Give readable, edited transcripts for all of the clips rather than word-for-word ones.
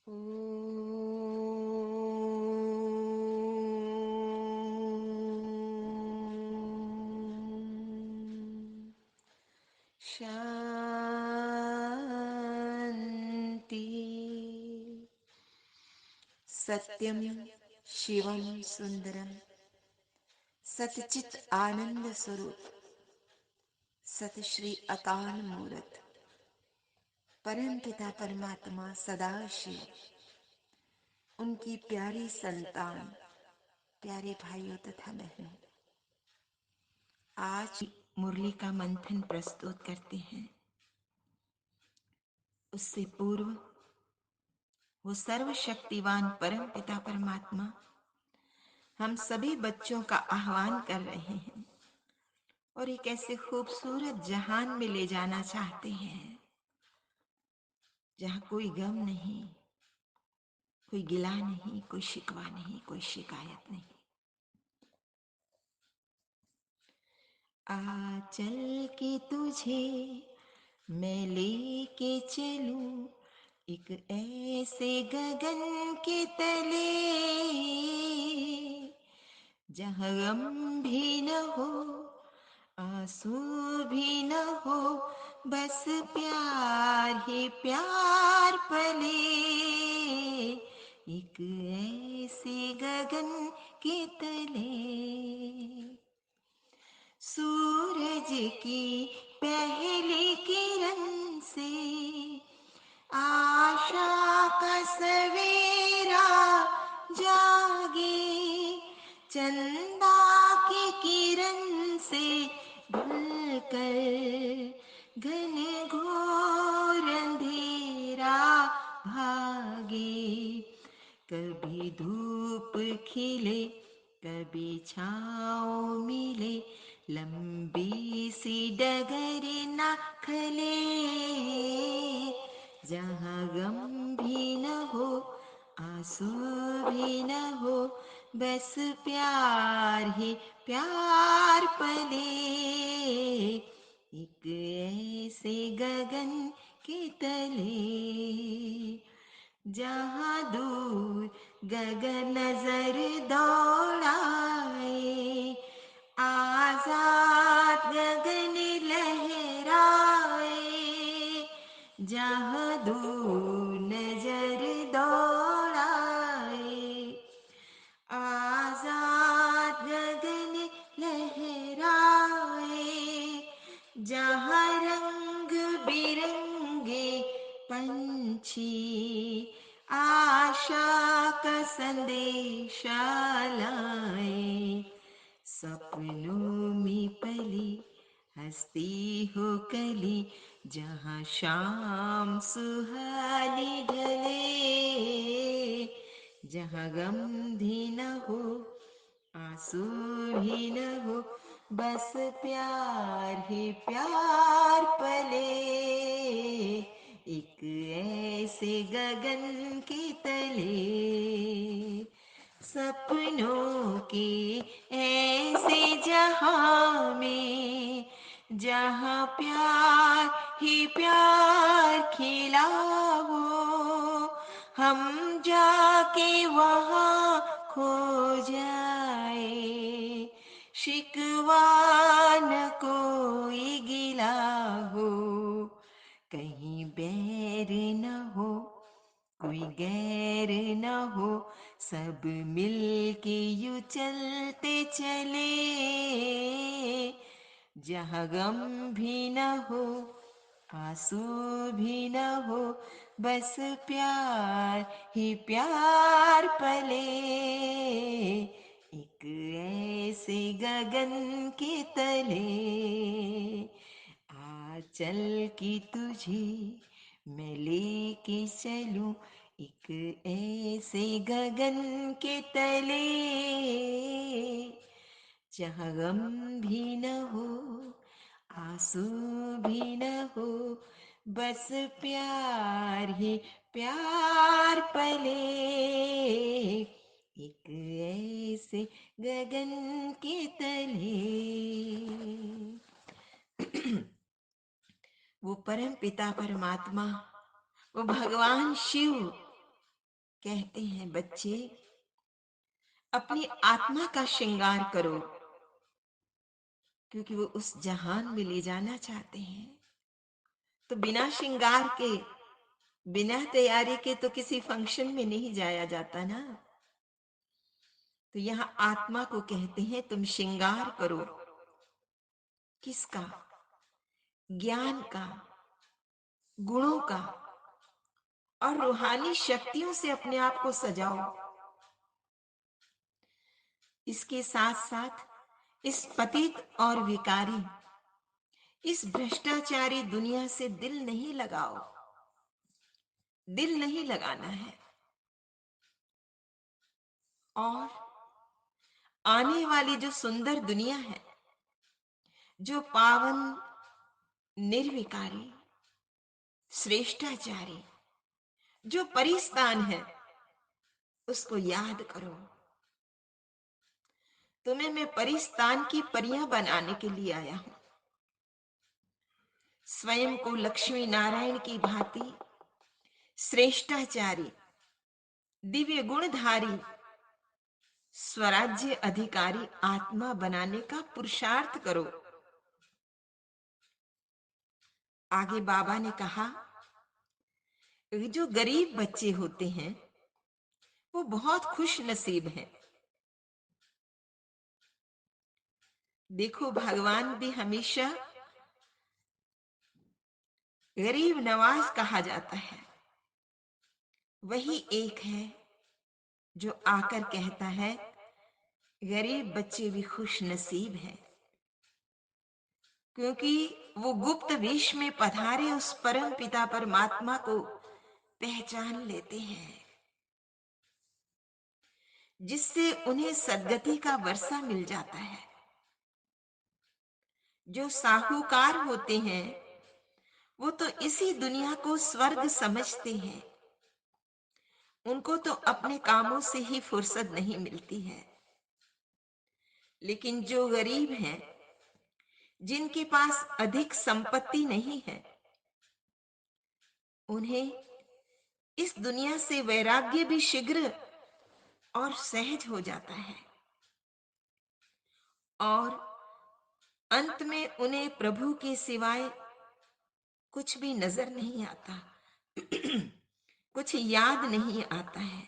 शांति। सत्यम शिवम सुंदरम सतचित आनंद स्वरूप सत श्री अकाल मूरत परम पिता परमात्मा सदाशिव, उनकी प्यारी संतान, प्यारे भाइयों तथा बहनों, आज मुरली का मंथन प्रस्तुत करते हैं। उससे पूर्व वो सर्वशक्तिवान परम पिता परमात्मा हम सभी बच्चों का आह्वान कर रहे हैं और एक ऐसे खूबसूरत जहान में ले जाना चाहते हैं जहाँ कोई गम नहीं, कोई गिला नहीं, कोई शिकवा नहीं, कोई शिकायत नहीं। आ चल के तुझे मैं लेके चलूं एक ऐसे गगन के तले, जहाँ गम भी न हो, आंसू भी न हो, बस प्यार ही प्यार पले। एक ऐसे गगन के तले सूरज की पहली किरण से आशा का सवेरा जागे, चंदा की किरण से ढलकर घन घोर अंधेरा भागे। कभी धूप खिले, कभी छाँव मिले, लंबी सी डगर न खले, जहाँ गम भी न हो, आंसू भी न हो, बस प्यार ही प्यार पले। एक ऐसे गगन के तले, जहाँ दूर गगन नजर दौड़ाए, आजाद गगन लहराए, जहाँ दूर नजर दौड़ाए, आजाद गगन लहराए, जहाँ रंग बिरंगे पंछी आशा का संदेशा लाए। सपनों में पली हंसती हो कली, जहाँ शाम सुहानी ढले, जहाँ गम भी न हो, आंसू भी न हो, बस प्यार ही प्यार पले। एक ऐसे गगन के तले, सपनों के ऐसे जहां में, जहाँ प्यार ही प्यार खिला हो, हम जाके वहाँ खो जाए, शिकवा न कोई गिला हो, कहीं बैर न हो, कोई गैर न हो, सब मिल के यूं चलते चले, जहाँ गम भी न हो, आंसू भी न हो, बस प्यार ही प्यार पले। एक ऐसे गगन के तले, आ चल की तुझे मैं लेके चलूं एक ऐसे गगन के तले, जहाँ गम भी न हो, आंसू भी न हो, बस प्यार ही प्यार पले। एक ऐसे गगन के तले, वो परम पिता परमात्मा, वो भगवान शिव कहते हैं बच्चे, अपनी आत्मा का श्रृंगार करो, क्योंकि वो उस जहान में ले जाना चाहते हैं। तो बिना श्रृंगार के, बिना तैयारी के तो किसी फंक्शन में नहीं जाया जाता ना। तो यहाँ आत्मा को कहते हैं तुम श्रृंगार करो। किसका? ज्ञान का, गुणों का, और रूहानी शक्तियों से अपने आप को सजाओ। इसके साथ साथ इस पतित और विकारी, इस भ्रष्टाचारी दुनिया से दिल नहीं लगाओ। दिल नहीं लगाना है। और आने वाली जो सुंदर दुनिया है, जो पावन, निर्विकारी, श्रेष्ठाचारी, जो परिस्तान है, उसको याद करो। तुम्हें मैं परिस्तान की परियां बनाने के लिए आया हूं। स्वयं को लक्ष्मी नारायण की भांति श्रेष्ठाचारी, दिव्य गुणधारी, स्वराज्य अधिकारी आत्मा बनाने का पुरुषार्थ करो। आगे बाबा ने कहा, जो गरीब बच्चे होते हैं वो बहुत खुश नसीब हैं। देखो, भगवान भी हमेशा गरीब नवाज कहा जाता है। वही एक है जो आकर कहता है, गरीब बच्चे भी खुश नसीब हैं, क्योंकि वो गुप्त वेश में पधारे उस परम पिता परमात्मा को पहचान लेते हैं, जिससे उन्हें सद्गति का वर्षा मिल जाता है। जो साहूकार होते हैं वो तो इसी दुनिया को स्वर्ग समझते हैं। उनको तो अपने कामों से ही फुर्सत नहीं मिलती है। लेकिन जो गरीब हैं, जिनके पास अधिक संपत्ति नहीं है, उन्हें इस दुनिया से वैराग्य भी शीघ्र और सहज हो जाता है, और अंत में उन्हें प्रभु के सिवाय कुछ भी नजर नहीं आता। कुछ याद नहीं आता है।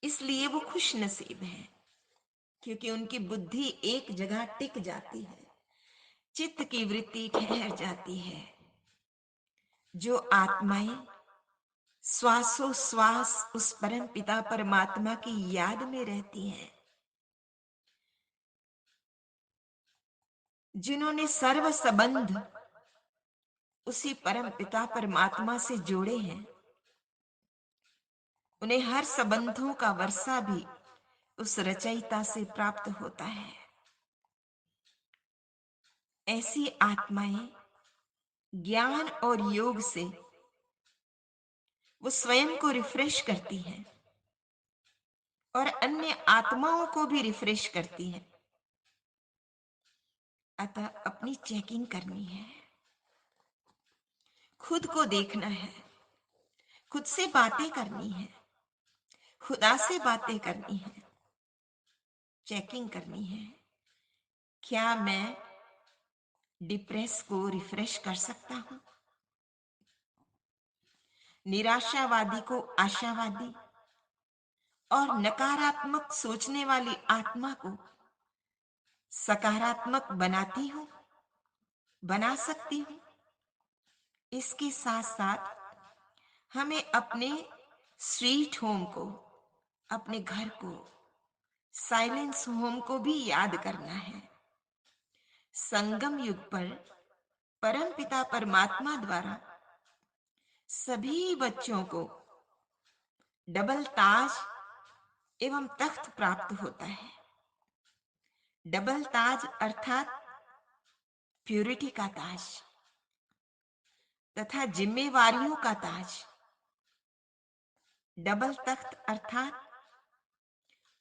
इसलिए वो खुश नसीब है, क्योंकि उनकी बुद्धि एक जगह टिक जाती है, चित्त की वृत्ति ठहर जाती है। जो आत्माएं श्वासोश्वास उस परम पिता परमात्मा की याद में रहती हैं, जिन्होंने सर्व संबंध उसी परम पिता परमात्मा से जोड़े हैं, उन्हें हर संबंधों का वर्षा भी उस रचयिता से प्राप्त होता है। ऐसी आत्माएं ज्ञान और योग से वो स्वयं को रिफ्रेश करती हैं और अन्य आत्माओं को भी रिफ्रेश करती हैं। अतः अपनी चेकिंग करनी है, खुद को देखना है, खुद से बातें करनी है, खुदा से बातें करनी है, चेकिंग करनी है। क्या मैं डिप्रेस को रिफ्रेश कर सकता हूं? निराशावादी को आशावादी और नकारात्मक सोचने वाली आत्मा को सकारात्मक बनाती हूं, बना सकती हूं। इसके साथ साथ हमें अपने स्वीट होम को, अपने घर को, साइलेंस होम को भी याद करना है। संगम युग पर परम पिता परमात्मा द्वारा सभी बच्चों को डबल ताज एवं तख्त प्राप्त होता है। डबल ताज अर्थात प्यूरिटी का ताज, तथा जिम्मेवारियों का ताज। डबल तख्त अर्थात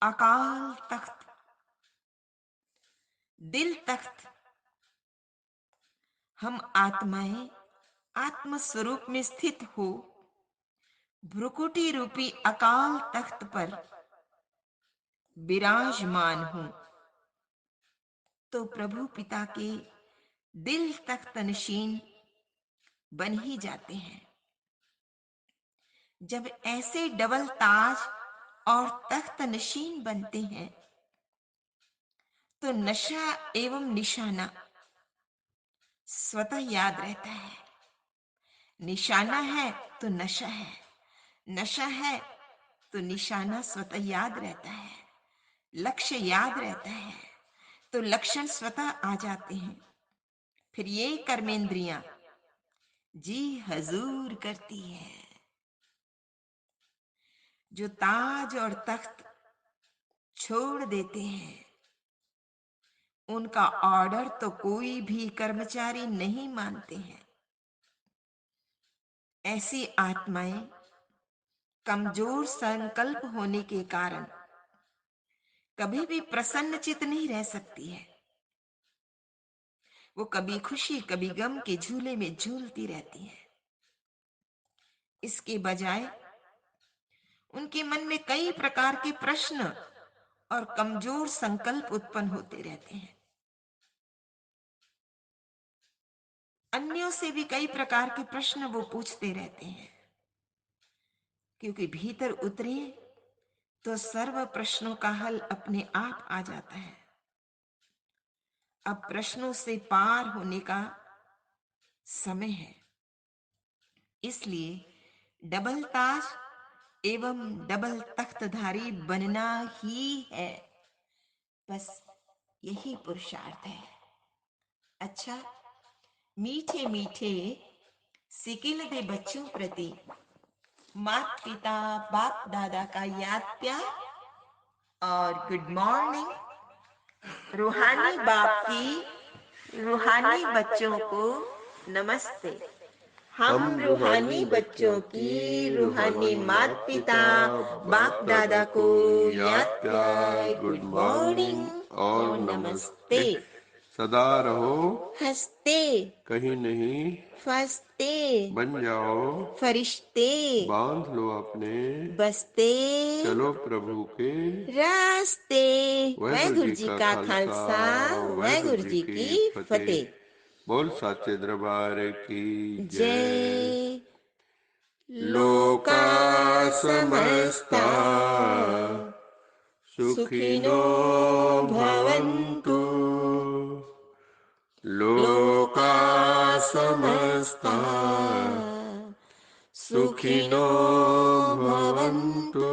अकाल तख्त, दिल तख्त। हम आत्माएं आत्म स्वरूप में स्थित हो भ्रुकुटी रूपी अकाल तख्त पर विराजमान हूं, तो प्रभु पिता के दिल तख्त नशीन बन ही जाते हैं। जब ऐसे डबल ताज और तख्त नशीन बनते हैं, तो नशा एवं निशाना स्वतः याद रहता है। निशाना है तो नशा है, नशा है तो निशाना स्वतः याद रहता है, लक्ष्य याद रहता है तो लक्षण स्वतः आ जाते हैं। फिर ये कर्मेंद्रियां जी हजूर करती है। जो ताज और तख्त छोड़ देते हैं, उनका ऑर्डर तो कोई भी कर्मचारी नहीं मानते हैं। ऐसी आत्माएं कमजोर संकल्प होने के कारण कभी भी प्रसन्नचित नहीं रह सकती है। वो कभी खुशी कभी गम के झूले में झूलती रहती है। इसके बजाय उनके मन में कई प्रकार के प्रश्न और कमजोर संकल्प उत्पन्न होते रहते हैं। अन्यों से भी कई प्रकार के प्रश्न वो पूछते रहते हैं, क्योंकि भीतर उतरे तो सर्व प्रश्नों का हल अपने आप आ जाता है। अब प्रश्नों से पार होने का समय है। इसलिए डबल ताज एवं डबल तख्तधारी बनना ही है। बस यही पुरुषार्थ है। अच्छा, मीठे मीठे सिकिल दे बच्चों प्रति माता पिता बाप दादा का याद प्यार और गुड मॉर्निंग। रूहानी बाप की रूहानी बच्चों को नमस्ते। हम रूहानी बच्चों की रूहानी माता पिता बाप दादा को याद प्यार गुड मॉर्निंग और नमस्ते। सदा रहो हंसते, कहीं नहीं फंसते, बन जाओ फरिश्ते, बांध लो अपने बसते चलो प्रभु के रास्ते। वाहेगुरु जी का खालसा वाहेगुरु जी की फतेह। बोल साचे दरबार की जय। जय। लोका समस्ता सुखिनो भवन्तु। लोका समस्ता सुखिनो भवन्तु।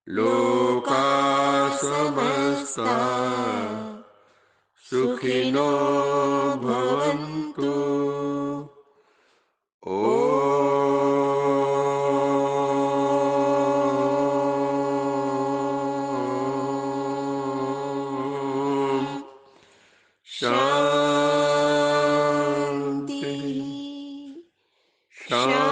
लोका समस्ता सुखिनो भवन्तु। ओम शांति शांति। शांति।